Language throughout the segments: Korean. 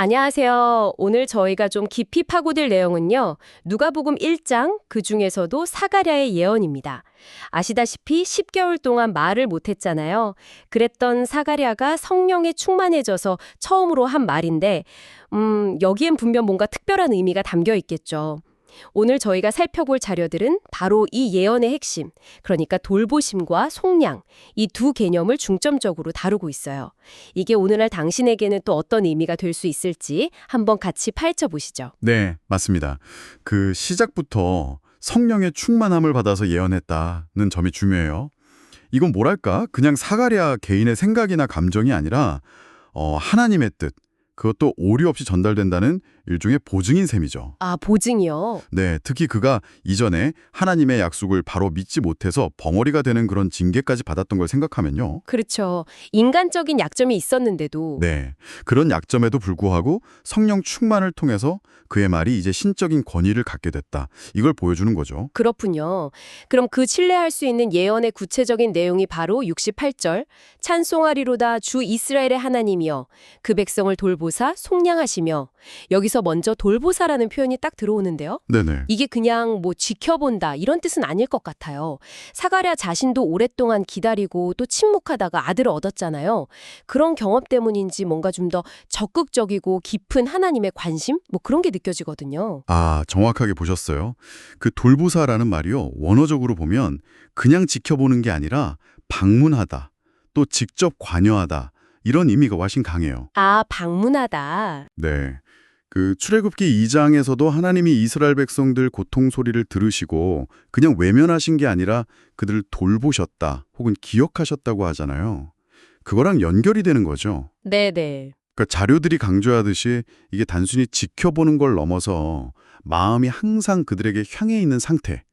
안녕하세요. 오늘 저희가 좀 깊이 파고들 내용은요. 누가복음 1장, 그중에서도 사가랴의 예언입니다. 아시다시피 10개월 동안 말을 못했잖아요. 그랬던 사가랴가 성령에 충만해져서 처음으로 한 말인데 여기엔 분명 뭔가 특별한 의미가 담겨 있겠죠. 오늘 저희가 살펴볼 자료들은 바로 이 예언의 핵심, 그러니까 돌보심과 속량, 이 두 개념을 중점적으로 다루고 있어요. 이게 오늘날 당신에게는 또 어떤 의미가 될 수 있을지 한번 같이 파헤쳐 보시죠. 네, 맞습니다. 그 시작부터 성령의 충만함을 받아서 예언했다는 점이 중요해요. 이건 뭐랄까? 그냥 사가랴 개인의 생각이나 감정이 아니라 하나님의 뜻, 그것도 오류 없이 전달된다는 일종의 보증인 셈이죠. 아, 보증이요? 네, 특히 그가 이전에 하나님의 약속을 바로 믿지 못해서 벙어리가 되는 그런 징계까지 받았던 걸 생각하면요. 그렇죠. 인간적인 약점이 있었는데도 네, 그런 약점에도 불구하고 성령 충만을 통해서 그의 말이 이제 신적인 권위를 갖게 됐다. 이걸 보여주는 거죠. 그렇군요. 그럼 그 신뢰할 수 있는 예언의 구체적인 내용이 바로 68절 찬송하리로다 주 이스라엘의 하나님이여 그 백성을 돌보사 속량하시며 여기서 먼저 돌보사라는 표현이 딱 들어오는데요. 네네. 이게 그냥 뭐 지켜본다 이런 뜻은 아닐 것 같아요. 사가랴 자신도 오랫동안 기다리고 또 침묵하다가 아들을 얻었잖아요. 그런 경험 때문인지 뭔가 좀 더 적극적이고 깊은 하나님의 관심? 뭐 그런 게 느껴지거든요. 아, 정확하게 보셨어요. 그 돌보사라는 말이요. 원어적으로 보면 그냥 지켜보는 게 아니라 방문하다, 또 직접 관여하다 이런 의미가 훨씬 강해요. 아, 방문하다. 네. 그 출애굽기 2장에서도 하나님이 이스라엘 백성들 고통 소리를 들으시고 그냥 외면하신 게 아니라 그들을 돌보셨다 혹은 기억하셨다고 하잖아요. 그거랑 연결이 되는 거죠. 네네. 그러니까 자료들이 강조하듯이 이게 단순히 지켜보는 걸 넘어서 마음이 항상 그들에게 향해 있는 상태,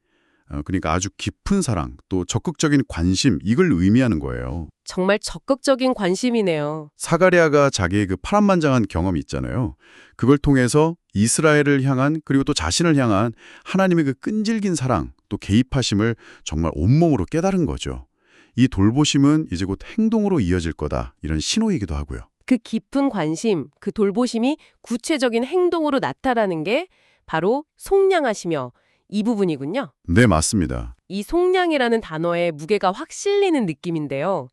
그러니까 아주 깊은 사랑, 또 적극적인 관심, 이걸 의미하는 거예요. 정말 적극적인 관심이네요. 사가랴가 자기의 그 파란만장한 경험이 있잖아요. 그걸 통해서 이스라엘을 향한 그리고 또 자신을 향한 하나님의 그 끈질긴 사랑, 또 개입하심을 정말 온몸으로 깨달은 거죠. 이 돌보심은 이제 곧 행동으로 이어질 거다, 이런 신호이기도 하고요. 그 깊은 관심, 그 돌보심이 구체적인 행동으로 나타나는 게 바로 속량하시며 이 부분이군요. 네, 맞습니다. 이 속량이라는 단어에 무게가 확 실리는 느낌인데요.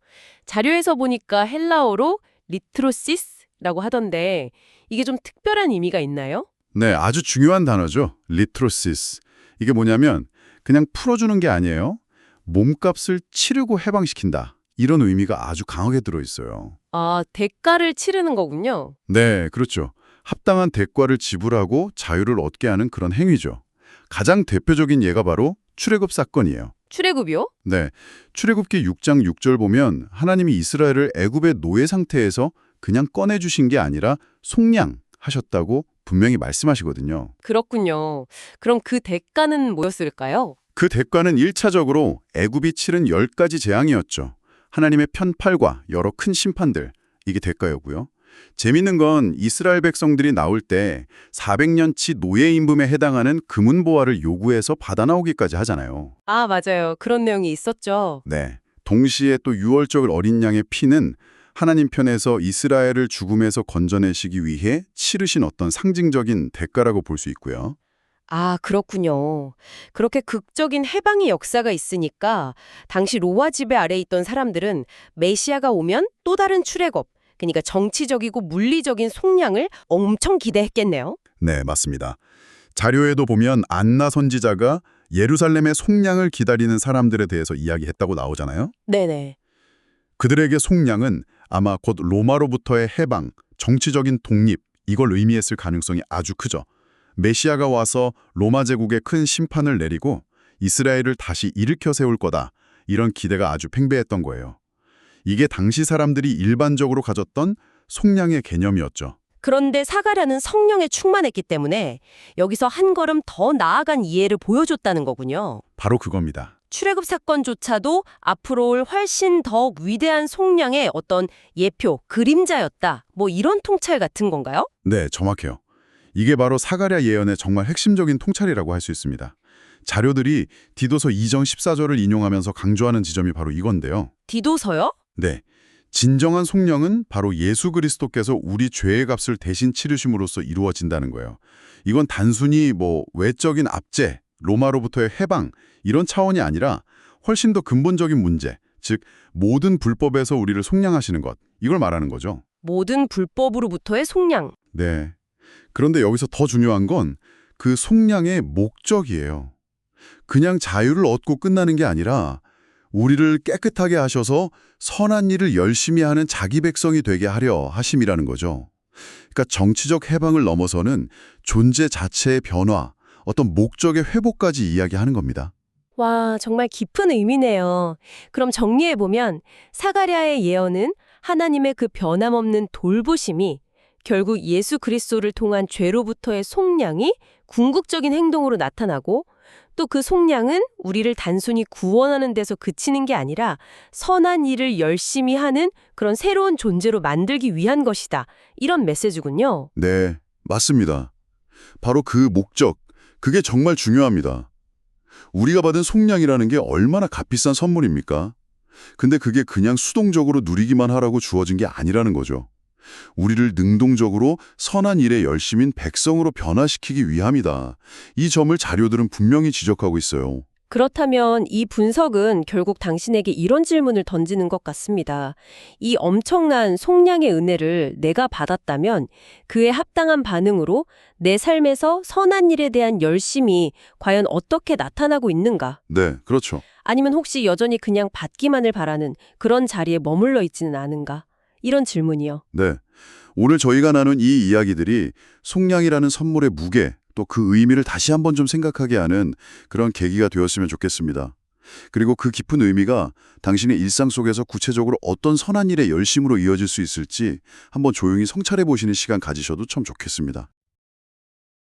자료에서 보니까 헬라어로 리트로시스라고 하던데 이게 좀 특별한 의미가 있나요? 네, 아주 중요한 단어죠. 리트로시스. 이게 뭐냐면 그냥 풀어주는 게 아니에요. 몸값을 치르고 해방시킨다. 이런 의미가 아주 강하게 들어있어요. 아, 대가를 치르는 거군요. 네, 그렇죠. 합당한 대가를 지불하고 자유를 얻게 하는 그런 행위죠. 가장 대표적인 예가 바로 출애굽 사건이에요. 출애굽이요? 네, 출애굽기 6장 6절 보면 하나님이 이스라엘을 애굽의 노예 상태에서 그냥 꺼내주신 게 아니라 속량하셨다고 분명히 말씀하시거든요. 그렇군요. 그럼 그 대가는 뭐였을까요? 그 대가는 1차적으로 애굽이 치른 10가지 재앙이었죠. 하나님의 편팔과 여러 큰 심판들, 이게 대가였고요. 재밌는 건 이스라엘 백성들이 나올 때 400년치 노예 임금에 해당하는 금은보화를 요구해서 받아 나오기까지 하잖아요. 아, 맞아요. 그런 내용이 있었죠. 네. 동시에 또 유월절 어린 양의 피는 하나님 편에서 이스라엘을 죽음에서 건져내시기 위해 치르신 어떤 상징적인 대가라고 볼 수 있고요. 아, 그렇군요. 그렇게 극적인 해방의 역사가 있으니까 당시 로마 지배 아래에 있던 사람들은 메시아가 오면 또 다른 출애굽, 그러니까 정치적이고 물리적인 속량을 엄청 기대했겠네요. 네, 맞습니다. 자료에도 보면 안나 선지자가 예루살렘의 속량을 기다리는 사람들에 대해서 이야기했다고 나오잖아요. 네네. 그들에게 속량은 아마 곧 로마로부터의 해방, 정치적인 독립, 이걸 의미했을 가능성이 아주 크죠. 메시아가 와서 로마 제국에 큰 심판을 내리고 이스라엘을 다시 일으켜 세울 거다. 이런 기대가 아주 팽배했던 거예요. 이게 당시 사람들이 일반적으로 가졌던 속량의 개념이었죠. 그런데 사가랴는 성령에 충만했기 때문에 여기서 한 걸음 더 나아간 이해를 보여줬다는 거군요. 바로 그겁니다. 출애굽 사건조차도 앞으로 올 훨씬 더 위대한 속량의 어떤 예표, 그림자였다. 뭐 이런 통찰 같은 건가요? 네, 정확해요. 이게 바로 사가랴 예언의 정말 핵심적인 통찰이라고 할 수 있습니다. 자료들이 디도서 2장 14절을 인용하면서 강조하는 지점이 바로 이건데요. 디도서요? 네, 진정한 속량은 바로 예수 그리스도께서 우리 죄의 값을 대신 치르심으로써 이루어진다는 거예요. 이건 단순히 외적인 압제, 로마로부터의 해방 이런 차원이 아니라 훨씬 더 근본적인 문제, 즉 모든 불법에서 우리를 속량하시는 것, 이걸 말하는 거죠. 모든 불법으로부터의 속량. 네. 그런데 여기서 더 중요한 건 그 속량의 목적이에요. 그냥 자유를 얻고 끝나는 게 아니라 우리를 깨끗하게 하셔서 선한 일을 열심히 하는 자기 백성이 되게 하려 하심이라는 거죠. 그러니까 정치적 해방을 넘어서는 존재 자체의 변화, 어떤 목적의 회복까지 이야기하는 겁니다. 와, 정말 깊은 의미네요. 그럼 정리해보면 사가랴의 예언은 하나님의 그 변함없는 돌보심이 결국 예수 그리스도를 통한 죄로부터의 속량이 궁극적인 행동으로 나타나고 또 그 속량은 우리를 단순히 구원하는 데서 그치는 게 아니라 선한 일을 열심히 하는 그런 새로운 존재로 만들기 위한 것이다. 이런 메시지군요. 네, 맞습니다. 바로 그 목적, 그게 정말 중요합니다. 우리가 받은 속량이라는 게 얼마나 값비싼 선물입니까? 근데 그게 그냥 수동적으로 누리기만 하라고 주어진 게 아니라는 거죠. 우리를 능동적으로 선한 일에 열심인 백성으로 변화시키기 위함이다. 이 점을 자료들은 분명히 지적하고 있어요. 그렇다면 이 분석은 결국 당신에게 이런 질문을 던지는 것 같습니다. 이 엄청난 속량의 은혜를 내가 받았다면 그에 합당한 반응으로 내 삶에서 선한 일에 대한 열심이 과연 어떻게 나타나고 있는가? 네, 그렇죠. 아니면 혹시 여전히 그냥 받기만을 바라는 그런 자리에 머물러 있지는 않은가? 이런 질문이요. 네. 오늘 저희가 나눈 이 이야기들이 속량이라는 선물의 무게, 또 그 의미를 다시 한번 좀 생각하게 하는 그런 계기가 되었으면 좋겠습니다. 그리고 그 깊은 의미가 당신의 일상 속에서 구체적으로 어떤 선한 일의 열심으로 이어질 수 있을지 한번 조용히 성찰해 보시는 시간 가지셔도 참 좋겠습니다.